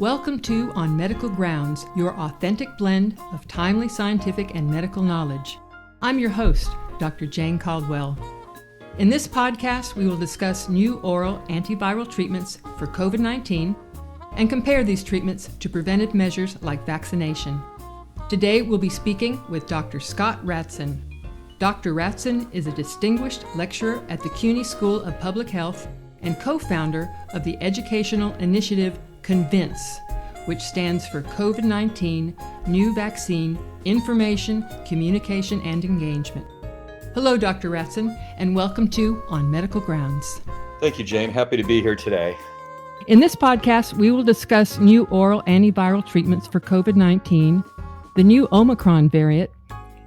Welcome to On Medical Grounds, your authentic blend of timely scientific and medical knowledge. I'm your host, Dr. Jane Caldwell. In this podcast, we will discuss new oral antiviral treatments for COVID-19 and compare these treatments to preventive measures like vaccination. Today, we'll be speaking with Dr. Scott Ratzan. Dr. Ratzan is a distinguished lecturer at the CUNY School of Public Health and co-founder of the educational initiative CONVINCE, which stands for COVID-19 New Vaccine Information, Communication, and Engagement. Hello, Dr. Ratzan, and welcome to On Medical Grounds. Thank you, Jane. Happy to be here today. In this podcast, we will discuss new oral antiviral treatments for COVID-19, the new Omicron variant,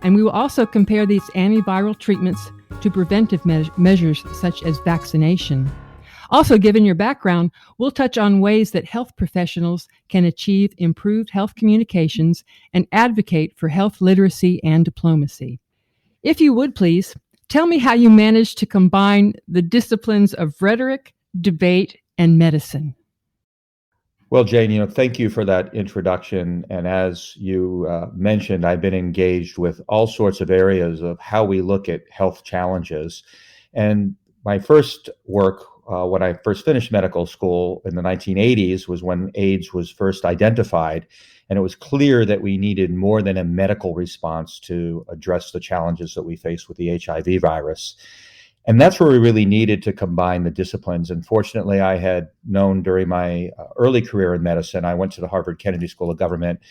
and we will also compare these antiviral treatments to preventive measures such as vaccination. Also, given your background, we'll touch on ways that health professionals can achieve improved health communications and advocate for health literacy and diplomacy. If you would please, tell me how you managed to combine the disciplines of rhetoric, debate, and medicine. Well, Jane, thank you for that introduction. And as you mentioned, I've been engaged with all sorts of areas of how we look at health challenges. And my first work when I first finished medical school in the 1980s was when AIDS was first identified. And it was clear that we needed more than a medical response to address the challenges that we face with the HIV virus. And that's where we really needed to combine the disciplines. And fortunately, I had known during my early career in medicine, I went to the Harvard Kennedy School of Government,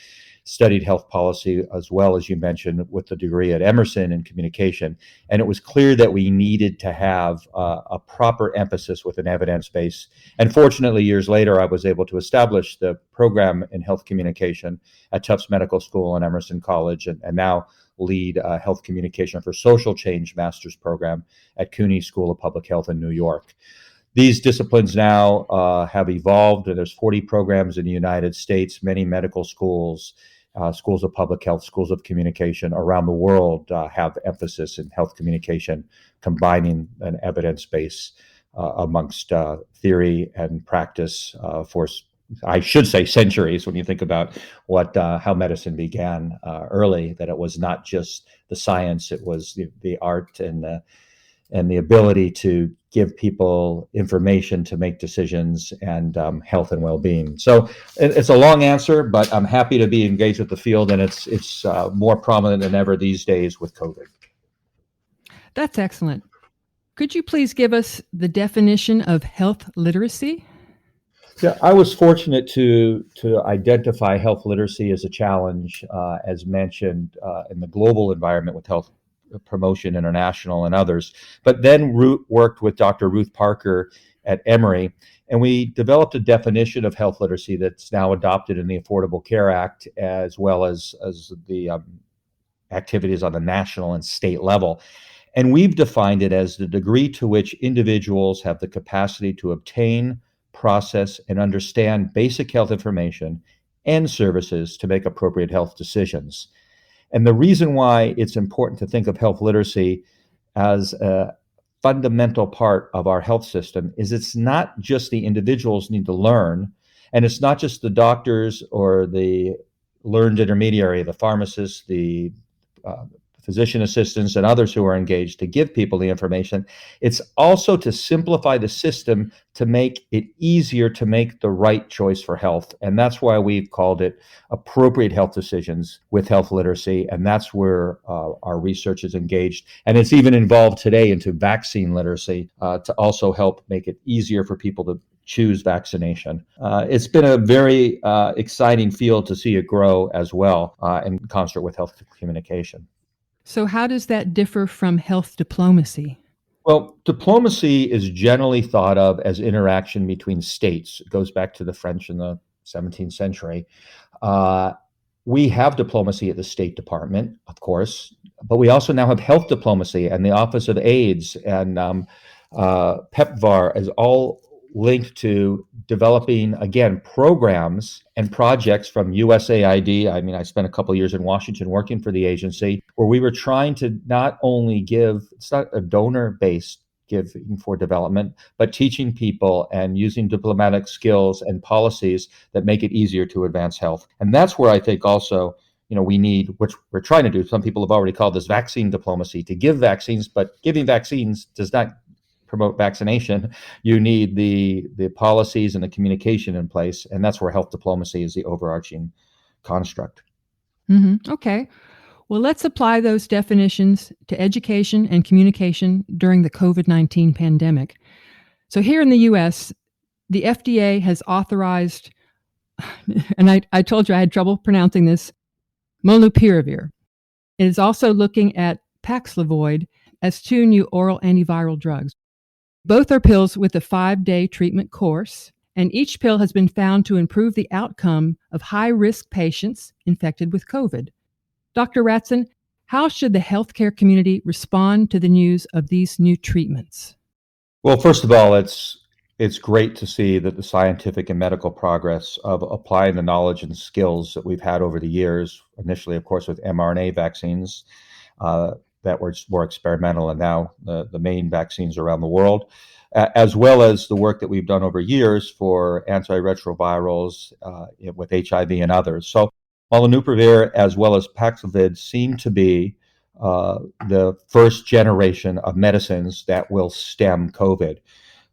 studied health policy, as well as you mentioned, with the degree at Emerson in communication. And it was clear that we needed to have a proper emphasis with an evidence base. And fortunately, years later, I was able to establish the program in health communication at Tufts Medical School and Emerson College, and now lead health communication for social change master's program at CUNY School of Public Health in New York. These disciplines now have evolved, and there's 40 programs in the United States, many medical schools, schools of public health, schools of communication around the world have emphasis in health communication, combining an evidence base amongst theory and practice for, I should say, centuries. When you think about how medicine began early, that it was not just the science, it was the art and the ability to give people information to make decisions and health and well-being. So it's a long answer, but I'm happy to be engaged with the field, and it's more prominent than ever these days with COVID. That's excellent. Could you please give us the definition of health literacy? Yeah, I was fortunate to identify health literacy as a challenge, as mentioned, in the global environment with Health Promotion International and others, but then worked with Dr. Ruth Parker at Emory, and we developed a definition of health literacy that's now adopted in the Affordable Care Act, as well as the activities on the national and state level. And we've defined it as the degree to which individuals have the capacity to obtain, process, and understand basic health information and services to make appropriate health decisions. And the reason why it's important to think of health literacy as a fundamental part of our health system is it's not just the individuals need to learn, and it's not just the doctors or the learned intermediary, the pharmacists, the physician assistants, and others who are engaged to give people the information. It's also to simplify the system to make it easier to make the right choice for health. And that's why we've called it appropriate health decisions with health literacy. And that's where our research is engaged. And it's even involved today into vaccine literacy to also help make it easier for people to choose vaccination. It's been a very exciting field to see it grow as well in concert with health communication. So how does that differ from health diplomacy? Well, diplomacy is generally thought of as interaction between states. It goes back to the French in the 17th century. We have diplomacy at the State Department, of course, but we also now have health diplomacy, and the Office of AIDS and PEPFAR is all linked to developing, again, programs and projects from USAID. I mean, I spent a couple of years in Washington working for the agency, where we were trying to not only give, it's not a donor-based giving for development, but teaching people and using diplomatic skills and policies that make it easier to advance health. And that's where I think also, we need, which we're trying to do, some people have already called this vaccine diplomacy, to give vaccines, but giving vaccines does not promote vaccination. You need the policies and the communication in place, and that's where health diplomacy is the overarching construct. Okay. Well, let's apply those definitions to education and communication during the COVID-19 pandemic. So here in the U.S., the FDA has authorized, and I told you I had trouble pronouncing this, molnupiravir. It is also looking at Paxlovid as 2 new oral antiviral drugs. Both are pills with a 5-day treatment course, and each pill has been found to improve the outcome of high-risk patients infected with COVID. Dr. Ratzan, how should the healthcare community respond to the news of these new treatments? Well, first of all, it's great to see that the scientific and medical progress of applying the knowledge and skills that we've had over the years, initially, of course, with mRNA vaccines that were more experimental, and now the main vaccines around the world, as well as the work that we've done over years for antiretrovirals with HIV and others. So molnupiravir as well as Paxlovid seem to be the first generation of medicines that will stem COVID.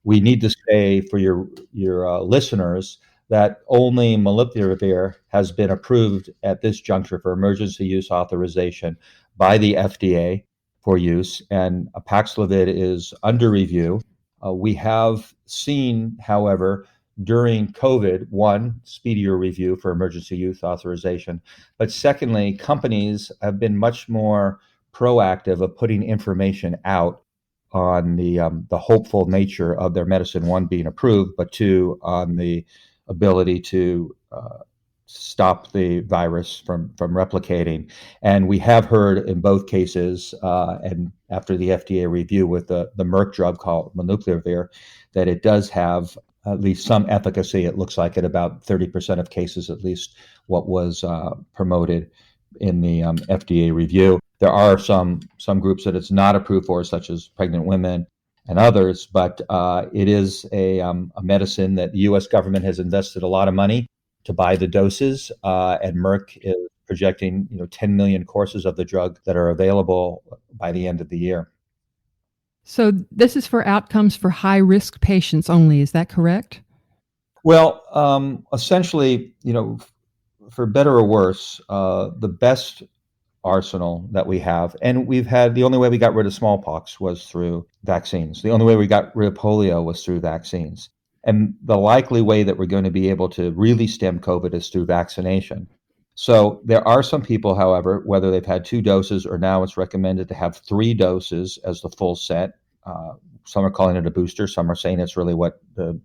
We need to say for your listeners that only molnupiravir has been approved at this juncture for emergency use authorization by the FDA for use, and Paxlovid is under review. We have seen, however, during COVID, one, speedier review for emergency use authorization, but secondly, companies have been much more proactive of putting information out on the hopeful nature of their medicine, one, being approved, but two, on the ability to stop the virus from replicating. And we have heard in both cases, and after the FDA review with the Merck drug called molnupiravir, that it does have at least some efficacy. It looks like at about 30% of cases, at least what was promoted in the FDA review. There are some groups that it's not approved for, such as pregnant women and others, but it is a medicine that the U.S. government has invested a lot of money to buy the doses, and Merck is projecting 10 million courses of the drug that are available by the end of the year. So this is for outcomes for high-risk patients only, is that correct? Well, essentially, for better or worse, the best arsenal that we have, and we've had, the only way we got rid of smallpox was through vaccines. The only way we got rid of polio was through vaccines. And the likely way that we're going to be able to really stem COVID is through vaccination. So there are some people, however, whether they've had 2 doses or now it's recommended to have 3 doses as the full set. Some are calling it a booster. Some are saying it's really what the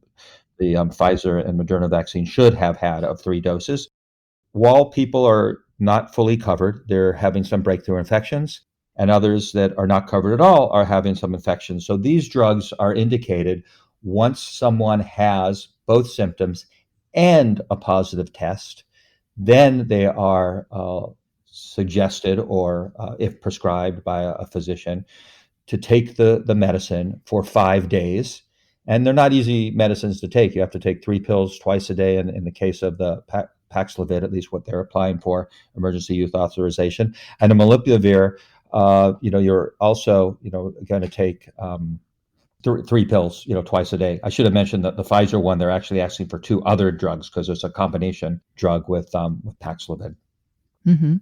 Pfizer and Moderna vaccine should have had, of 3 doses. While people are not fully covered, they're having some breakthrough infections, and others that are not covered at all are having some infections. So these drugs are indicated once someone has both symptoms and a positive test. Then they are suggested, or if prescribed by a physician, to take the medicine for 5 days. And they're not easy medicines to take. You have to take 3 pills twice a day. And in the case of the Paxlovid, at least what they're applying for, emergency use authorization. And the molnupiravir, you're also, going to take 3 pills, twice a day. I should have mentioned that the Pfizer one, they're actually asking for 2 other drugs because there's a combination drug with Paxlovid. Mm-hmm.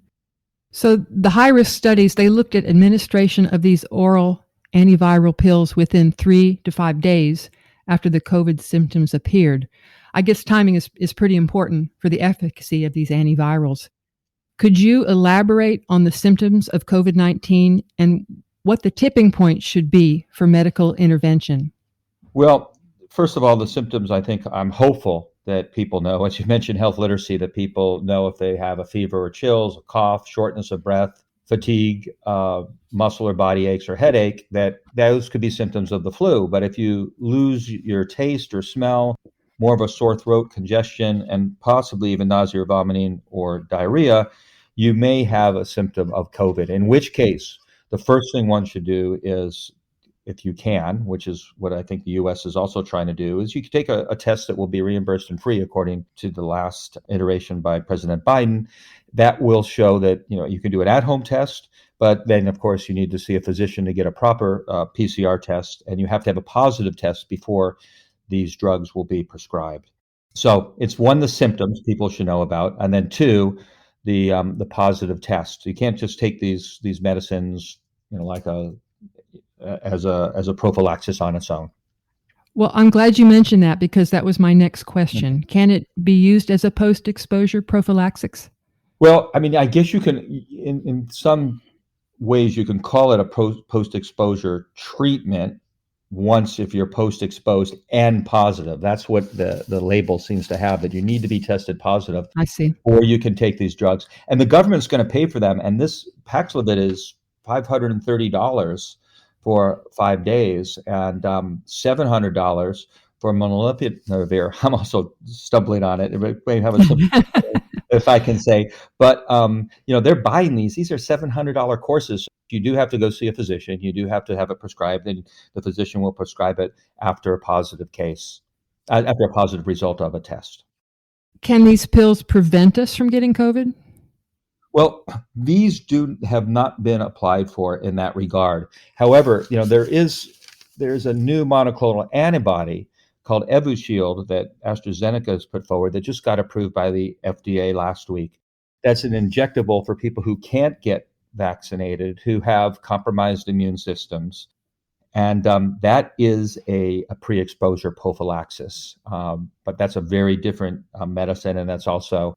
So the high-risk studies, they looked at administration of these oral antiviral pills within 3 to 5 days after the COVID symptoms appeared. I guess timing is pretty important for the efficacy of these antivirals. Could you elaborate on the symptoms of COVID-19 and what the tipping point should be for medical intervention? Well, first of all, the symptoms, I think I'm hopeful that people know, as you mentioned, health literacy, that people know if they have a fever or chills, a cough, shortness of breath, fatigue, muscle or body aches or headache, that those could be symptoms of the flu. But if you lose your taste or smell, more of a sore throat, congestion, and possibly even nausea or vomiting or diarrhea, you may have a symptom of COVID, in which case the first thing one should do is if you can, which is what I think the U.S. is also trying to do, is you can take a test that will be reimbursed and free, according to the last iteration by President Biden. That will show that you can do an at-home test, but then of course you need to see a physician to get a proper PCR test, and you have to have a positive test before these drugs will be prescribed. So it's one, the symptoms people should know about, and then two, the positive test. You can't just take these medicines, like as a prophylaxis on its own. Well, I'm glad you mentioned that because that was my next question. Can it be used as a post-exposure prophylaxis? Well, I mean, I guess you can, in some ways, you can call it a post-exposure treatment once if you're post-exposed and positive. That's what the label seems to have, that you need to be tested positive. I see. Or you can take these drugs. And the government's going to pay for them. And this Paxlovid is $530 for 5 days and $700 for molnupiravir. I'm also stumbling on it. It may have a if I can say, but they're buying these. These are $700 courses. You do have to go see a physician. You do have to have it prescribed, and the physician will prescribe it after a positive after a positive result of a test. Can these pills prevent us from getting COVID? Well, these have not been applied for in that regard. However, there's a new monoclonal antibody called Evusheld that AstraZeneca has put forward that just got approved by the FDA last week. That's an injectable for people who can't get vaccinated, who have compromised immune systems. And that is a pre-exposure prophylaxis. But that's a very different medicine, and that's also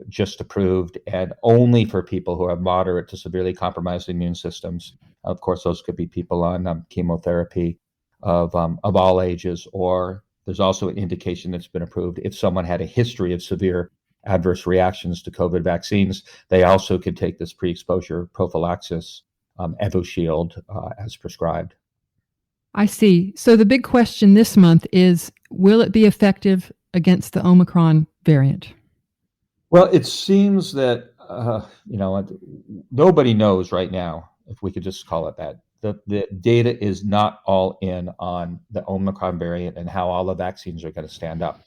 just approved and only for people who have moderate to severely compromised immune systems. Of course, those could be people on chemotherapy of all ages, or there's also an indication that's been approved if someone had a history of severe adverse reactions to COVID vaccines. They also could take this pre-exposure prophylaxis, Evusheld, as prescribed. I see. So the big question this month is, will it be effective against the Omicron variant? Well, it seems that, nobody knows right now, if we could just call it that. The data is not all in on the Omicron variant and how all the vaccines are going to stand up.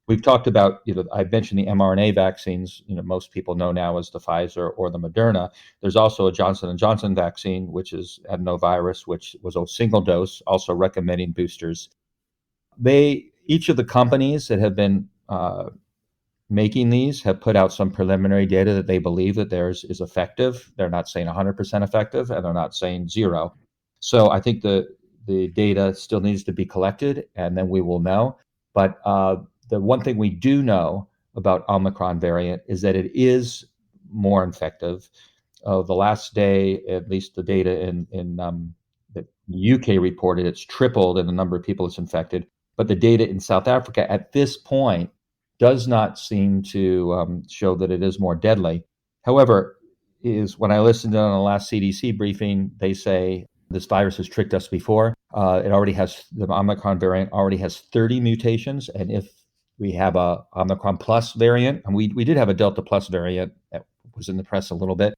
We've talked about, I've mentioned the mRNA vaccines, most people know now as the Pfizer or the Moderna. There's also a Johnson & Johnson vaccine, which is adenovirus, which was a single dose, also recommending boosters. Each of the companies that have been making these have put out some preliminary data that they believe that theirs is effective. They're not saying 100% effective, and they're not saying zero. So I think the data still needs to be collected, and then we will know. But the one thing we do know about Omicron variant is that it is more effective. The last day, at least the data in the UK reported, it's tripled in the number of people it's infected. But the data in South Africa at this point does not seem to show that it is more deadly. However, when I listened on the last CDC briefing, they say this virus has tricked us before. The Omicron variant already has 30 mutations, and if we have a Omicron plus variant, and we did have a Delta plus variant that was in the press a little bit,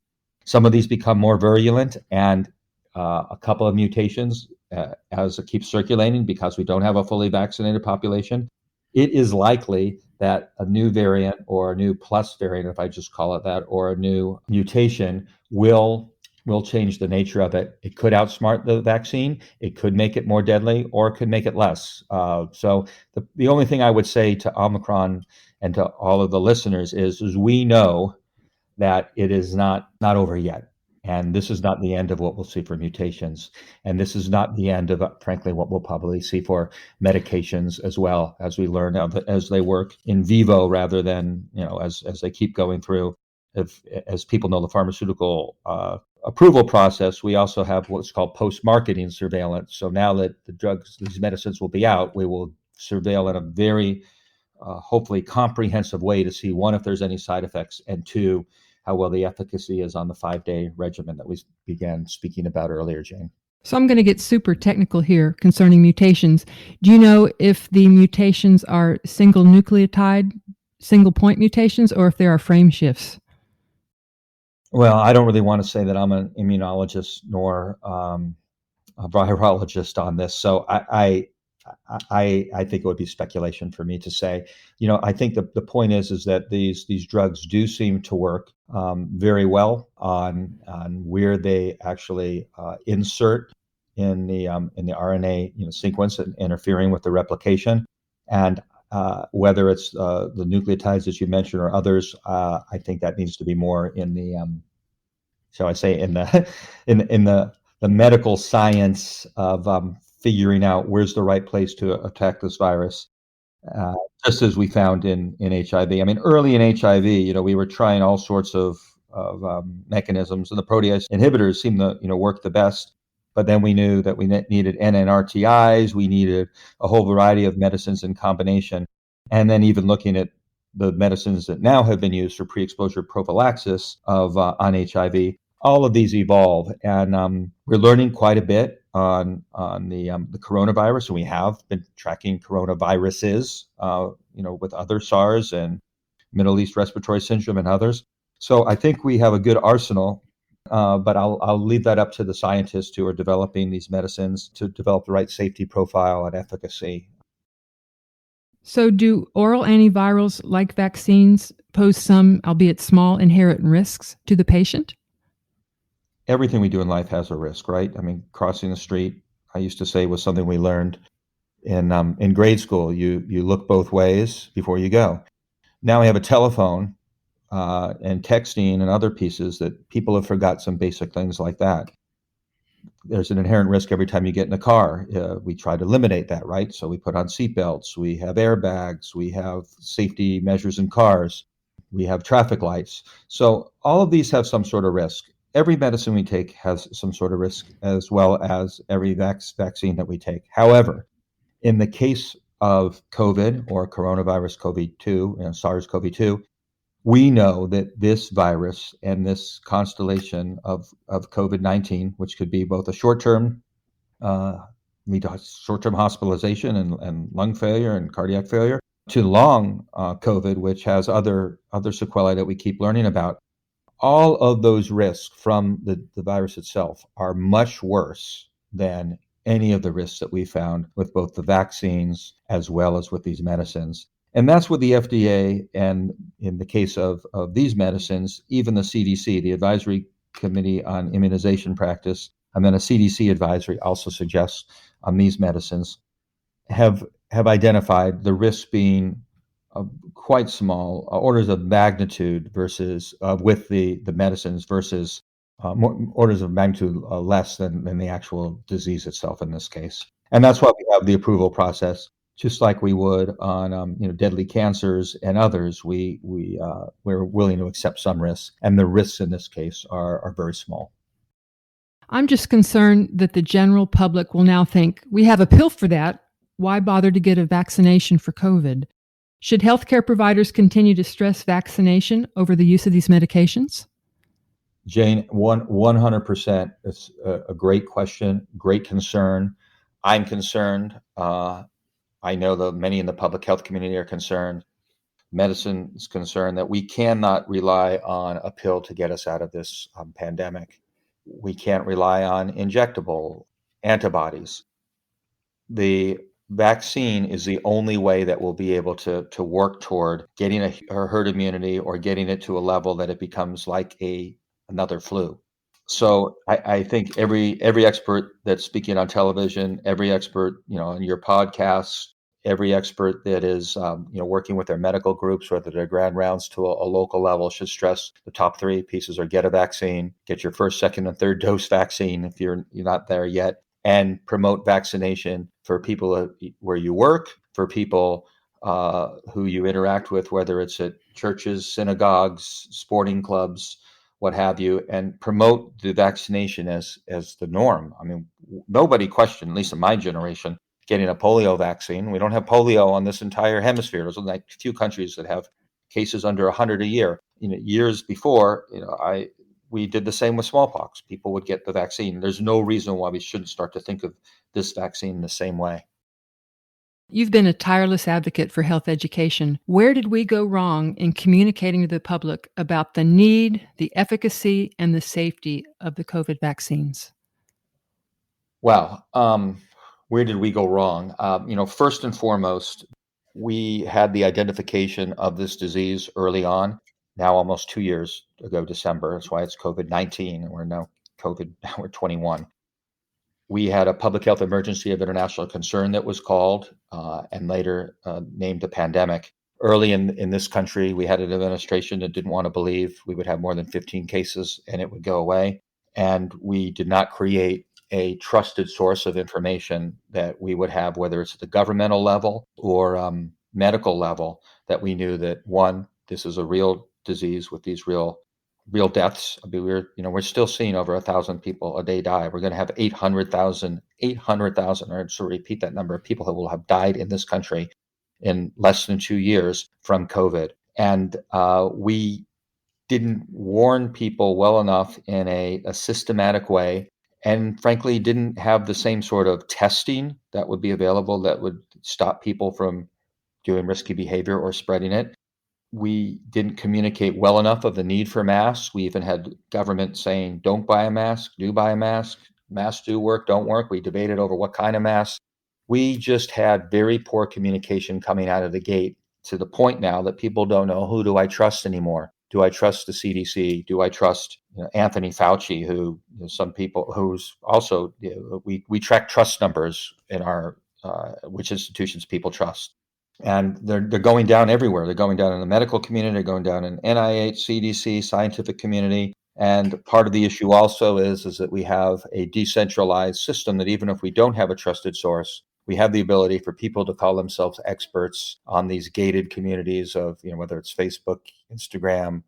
some of these become more virulent, and a couple of mutations as it keeps circulating because we don't have a fully vaccinated population. It is likely that a new variant or a new plus variant, if I just call it that, or a new mutation will change the nature of it. It could outsmart the vaccine. It could make it more deadly, or it could make it less. So the only thing I would say to Omicron and to all of the listeners is we know that it is not over yet. And this is not the end of what we'll see for mutations. And this is not the end of, frankly, what we'll probably see for medications as well, as we learn as they work in vivo rather than, as they keep going through. As people know, the pharmaceutical approval process, we also have what's called post-marketing surveillance. So now that these medicines will be out, we will surveil in a very, hopefully comprehensive way to see, one, if there's any side effects, and two, how well the efficacy is on the 5-day regimen that we began speaking about earlier, Jane. So I'm going to get super technical here concerning mutations. Do you know if the mutations are single nucleotide, single point mutations, or if there are frame shifts? Well, I don't really want to say that I'm an immunologist nor a virologist on this, so I think it would be speculation for me to say. I think the point is that these drugs do seem to work very well on where they actually insert in the RNA sequence and interfering with the replication, and whether it's the nucleotides that you mentioned or others, I think that needs to be more in the shall I say, in the in the medical science of figuring out where's the right place to attack this virus, uh, just as we found in HIV. I mean, early in HIV, we were trying all sorts of mechanisms, and the protease inhibitors seemed to work the best. But then we knew that we needed NNRTIs, we needed a whole variety of medicines in combination, and then even looking at the medicines that now have been used for pre-exposure prophylaxis of on HIV. All of these evolve, and we're learning quite a bit on the coronavirus, and we have been tracking coronaviruses, with other SARS and Middle East respiratory syndrome and others. So I think we have a good arsenal, but I'll leave that up to the scientists who are developing these medicines to develop the right safety profile and efficacy. So, do oral antivirals like vaccines pose some, albeit small, inherent risks to the patient? Everything we do in life has a risk, right? I mean, crossing the street, I used to say, was something we learned in grade school. You look both ways before you go. Now we have a telephone and texting and other pieces that people have forgot some basic things like that. There's an inherent risk every time you get in a car. We try to eliminate that, right? So we put on seatbelts, we have airbags, we have safety measures in cars, we have traffic lights. So all of these have some sort of risk. Every medicine we take has some sort of risk, as well as every vaccine that we take. However, in the case of COVID or coronavirus COVID-2, SARS-CoV-2, we know that this virus and this constellation of COVID-19, which could be both a short-term short-term hospitalization and lung failure and cardiac failure, to long COVID, which has other sequelae that we keep learning about. All of those risks from the virus itself are much worse than any of the risks that we found with both the vaccines as well as with these medicines. And that's what the FDA, and in the case of these medicines, even the CDC, the Advisory Committee on Immunization Practice, and then a CDC advisory also suggests on these medicines, have identified the risks being quite small, orders of magnitude versus with the medicines versus orders of magnitude less than the actual disease itself in this case. And that's why we have the approval process, just like we would on deadly cancers and others. We're willing to accept some risks, and the risks in this case are very small. I'm just concerned that the general public will now think, we have a pill for that. Why bother to get a vaccination for COVID? Should healthcare providers continue to stress vaccination over the use of these medications? Jane, 100%. It's a great question, great concern. I'm concerned. I know that many in the public health community are concerned. Medicine is concerned that we cannot rely on a pill to get us out of this pandemic. We can't rely on injectable antibodies. The vaccine is the only way that we'll be able to work toward getting a herd immunity or getting it to a level that it becomes like another flu. So I think every expert that's speaking on television, every expert on your podcasts, every expert that is working with their medical groups, whether they're grand rounds to a local level, should stress the top three pieces are: get a vaccine, get your first, second, and third dose vaccine if you're not there yet, and promote vaccination for people where you work, for people who you interact with, whether it's at churches, synagogues, sporting clubs, what have you, and promote the vaccination as the norm. I mean, nobody questioned, at least in my generation, getting a polio vaccine. We don't have polio on this entire hemisphere. There's like a few countries that have cases under 100 a year. Years before, we did the same with smallpox. People would get the vaccine. There's no reason why we shouldn't start to think of this vaccine the same way. You've been a tireless advocate for health education. Where did we go wrong in communicating to the public about the need, the efficacy, and the safety of the COVID vaccines? Well, where did we go wrong? First and foremost, we had the identification of this disease early on, now almost 2 years ago, December. That's why it's COVID-19, and we're now COVID, now we're 21. We had a public health emergency of international concern that was called and later named a pandemic. Early in this country, we had an administration that didn't want to believe we would have more than 15 cases and it would go away. And we did not create a trusted source of information that we would have, whether it's at the governmental level or medical level, that we knew that one, this is a real disease with these real deaths. I mean, we're still seeing over 1,000 people a day die. We're going to have 800,000, or to repeat that number of people who will have died in this country in less than 2 years from COVID. And we didn't warn people well enough in a systematic way, and frankly, didn't have the same sort of testing that would be available that would stop people from doing risky behavior or spreading it. We didn't communicate well enough of the need for masks. We even had government saying, don't buy a mask, do buy a mask. Masks do work, don't work. We debated over what kind of mask. We just had very poor communication coming out of the gate, to the point now that people don't know, who do I trust anymore? Do I trust the CDC? Do I trust Anthony Fauci, who some people who's also, we track trust numbers in our which institutions people trust. And they're going down everywhere. They're going down in the medical community, they're going down in NIH, CDC, scientific community. And part of the issue also is that we have a decentralized system that even if we don't have a trusted source, we have the ability for people to call themselves experts on these gated communities of, whether it's Facebook, Instagram,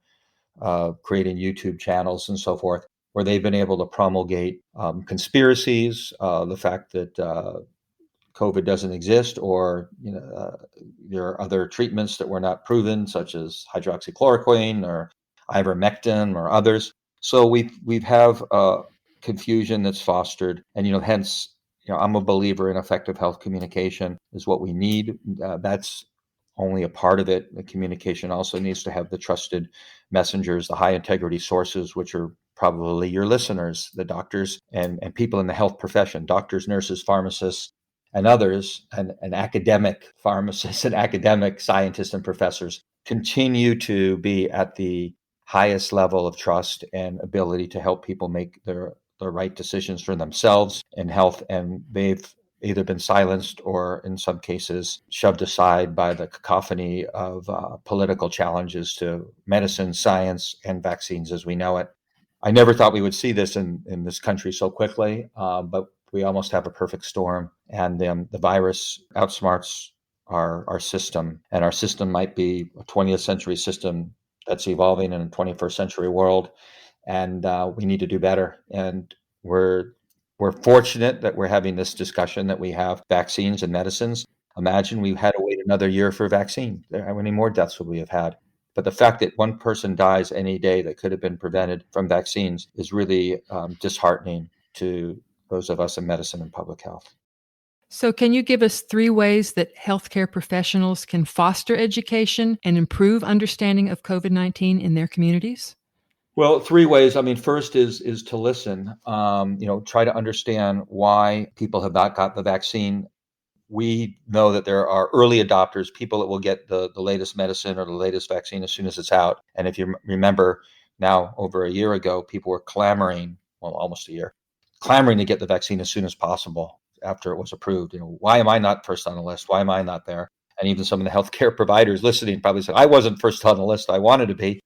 creating YouTube channels and so forth, where they've been able to promulgate conspiracies, the fact that COVID doesn't exist, or there are other treatments that were not proven, such as hydroxychloroquine or ivermectin or others. So we've have confusion that's fostered, and hence I'm a believer in effective health communication is what we need. That's only a part of it. The communication also needs to have the trusted messengers, the high integrity sources, which are probably your listeners, the doctors and people in the health profession, doctors, nurses, pharmacists, and others, and academic pharmacists and academic scientists and professors continue to be at the highest level of trust and ability to help people make the right decisions for themselves in health. And they've either been silenced or in some cases shoved aside by the cacophony of political challenges to medicine, science, and vaccines as we know it. I never thought we would see this in this country so quickly, but we almost have a perfect storm, and the virus outsmarts our system, and our system might be a 20th century system that's evolving in a 21st century world, and we need to do better. And we're fortunate that we're having this discussion, that we have vaccines and medicines. Imagine we had to wait another year for a vaccine. How many more deaths would we have had? But the fact that one person dies any day that could have been prevented from vaccines is really disheartening to those of us in medicine and public health. So, can you give us 3 ways that healthcare professionals can foster education and improve understanding of COVID-19 in their communities? Well, 3 ways. I mean, first is to listen. Try to understand why people have not got the vaccine. We know that there are early adopters, people that will get the latest medicine or the latest vaccine as soon as it's out. And if you remember, now over a year ago, people were clamoring, well, almost a year, clamoring to get the vaccine as soon as possible after it was approved. Why am I not first on the list? Why am I not there? And even some of the healthcare providers listening probably said, I wasn't first on the list. I wanted to be.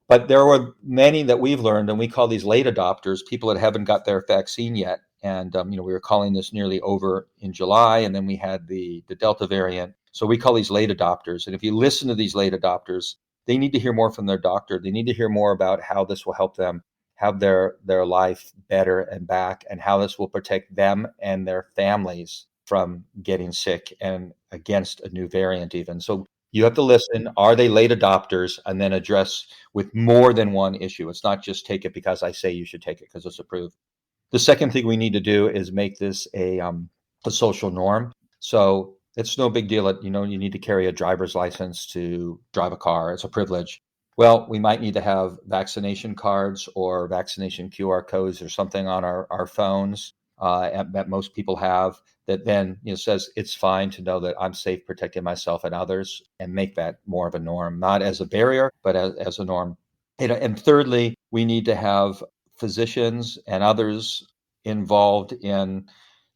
But there were many that we've learned, and we call these late adopters, people that haven't got their vaccine yet. And, we were calling this nearly over in July, and then we had the Delta variant. So we call these late adopters. And if you listen to these late adopters, they need to hear more from their doctor. They need to hear more about how this will help them have their life better and back, and how this will protect them and their families from getting sick and against a new variant even. So you have to listen. Are they late adopters? And then address with more than one issue. It's not just take it because I say you should take it because it's approved. The second thing we need to do is make this a social norm. So it's no big deal that, you need to carry a driver's license to drive a car. It's a privilege. Well, we might need to have vaccination cards or vaccination QR codes or something on our phones that most people have, that then says it's fine to know that I'm safe protecting myself and others, and make that more of a norm, not as a barrier, but as a norm. And thirdly, we need to have physicians and others involved in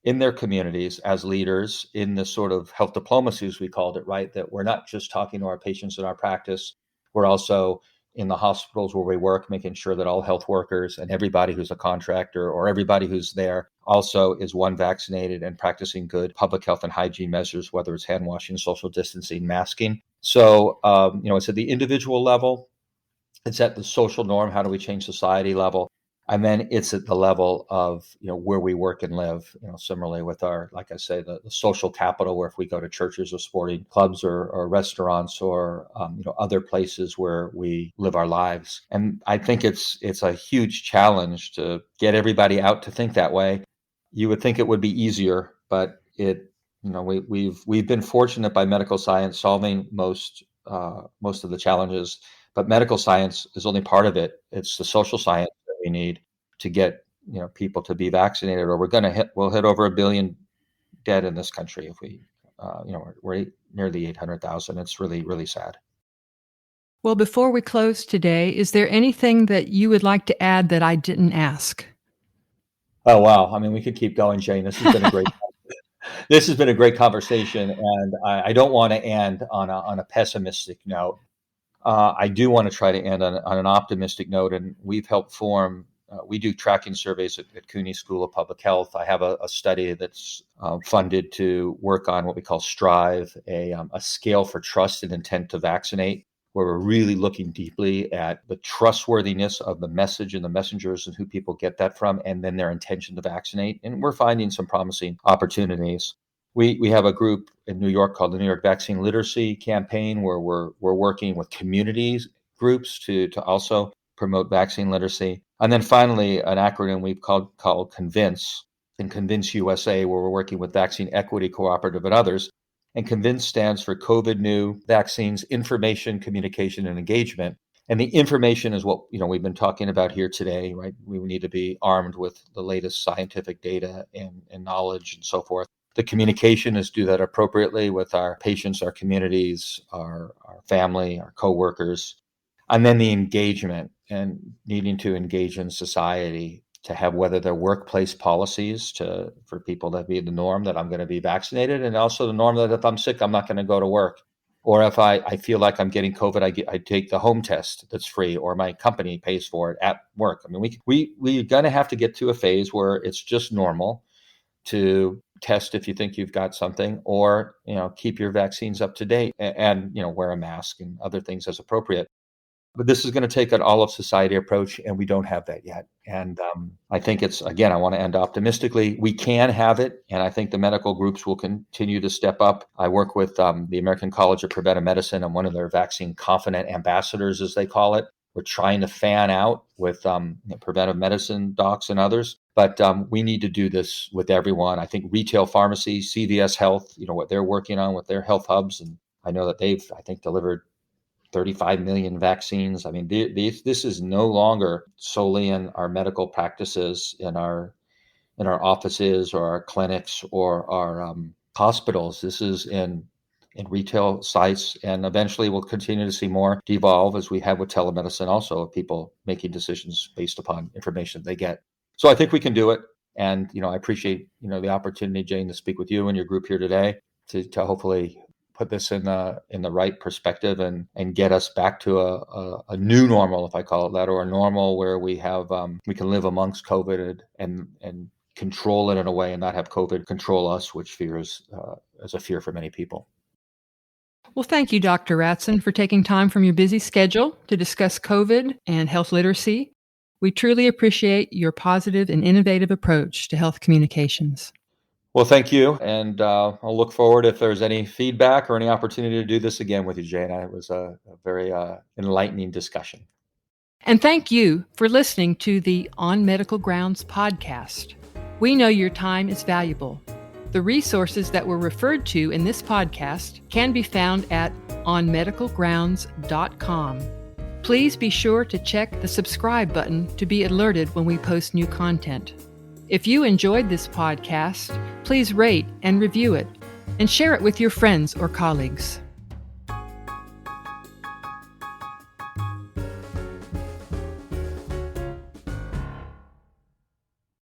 their communities as leaders in this sort of health diplomacy, as we called it, right? That we're not just talking to our patients in our practice, we're also in the hospitals where we work, making sure that all health workers and everybody who's a contractor or everybody who's there also is vaccinated and practicing good public health and hygiene measures, whether it's hand washing, social distancing, masking. So, it's at the individual level, it's at the social norm, how do we change society level, and then it's at the level of where we work and live. Similarly with our, like I say, the social capital, where if we go to churches or sporting clubs or restaurants or other places where we live our lives. And I think it's a huge challenge to get everybody out to think that way. You would think it would be easier, but we've been fortunate by medical science solving most of the challenges. But medical science is only part of it. It's the social science that we need to get people to be vaccinated, or we'll hit over 1 billion dead in this country if we're nearly 800,000. It's really, really sad. Well, before we close today, is there anything that you would like to add that I didn't ask? Oh wow! I mean, we could keep going, Jane. This has been a great. This has been a great conversation, and I don't want to end on a pessimistic note. I do want to try to end on an optimistic note, and we've helped form. We do tracking surveys at CUNY School of Public Health. I have a study that's funded to work on what we call STRIVE, a scale for trust and intent to vaccinate, where we're really looking deeply at the trustworthiness of the message and the messengers and who people get that from, and then their intention to vaccinate. And we're finding some promising opportunities. We have a group in New York called the New York Vaccine Literacy Campaign, where we're working with communities groups to also promote vaccine literacy. And then finally, an acronym we've called CONVINCE, and CONVINCE USA, where we're working with Vaccine Equity Cooperative and others. And CONVINCE stands for COVID New Vaccines Information, Communication, and Engagement. And the information is what we've been talking about here today, right? We need to be armed with the latest scientific data and knowledge and so forth. The communication is do that appropriately with our patients, our communities, our family, our coworkers. And then the engagement and needing to engage in society to have, whether they're workplace policies for people that be the norm that I'm going to be vaccinated, and also the norm that if I'm sick, I'm not going to go to work. Or if I feel like I'm getting COVID, I take the home test that's free, or my company pays for it at work. I mean, we're going to have to get to a phase where it's just normal to test if you think you've got something, or keep your vaccines up to date, and wear a mask and other things as appropriate. But this is going to take an all of society approach, and we don't have that yet. And I think I want to end optimistically. We can have it, and I think the medical groups will continue to step up. I work with the American College of Preventive Medicine. I'm one of their vaccine confident ambassadors, as they call it. We're trying to fan out with preventive medicine docs and others, but we need to do this with everyone. I think retail pharmacies, CVS Health, what they're working on with their health hubs, and I know that they've, delivered 35 million vaccines. I mean, this is no longer solely in our medical practices, in our offices or our clinics or our hospitals. This is in retail sites, and eventually we'll continue to see more devolve, as we have with telemedicine, also of people making decisions based upon information they get. So I think we can do it. And, I appreciate, the opportunity, Jane, to speak with you and your group here today to hopefully put this in the right perspective and get us back to a new normal, if I call it that, or a normal where we have we can live amongst COVID and control it in a way, and not have COVID control us, which is a fear for many people. Well, thank you, Dr. Ratzan, for taking time from your busy schedule to discuss COVID and health literacy. We truly appreciate your positive and innovative approach to health communications. Well, thank you. And I'll look forward if there's any feedback or any opportunity to do this again with you, Jane. It was a very enlightening discussion. And thank you for listening to the On Medical Grounds podcast. We know your time is valuable. The resources that were referred to in this podcast can be found at onmedicalgrounds.com. Please be sure to check the subscribe button to be alerted when we post new content. If you enjoyed this podcast, please rate and review it and share it with your friends or colleagues.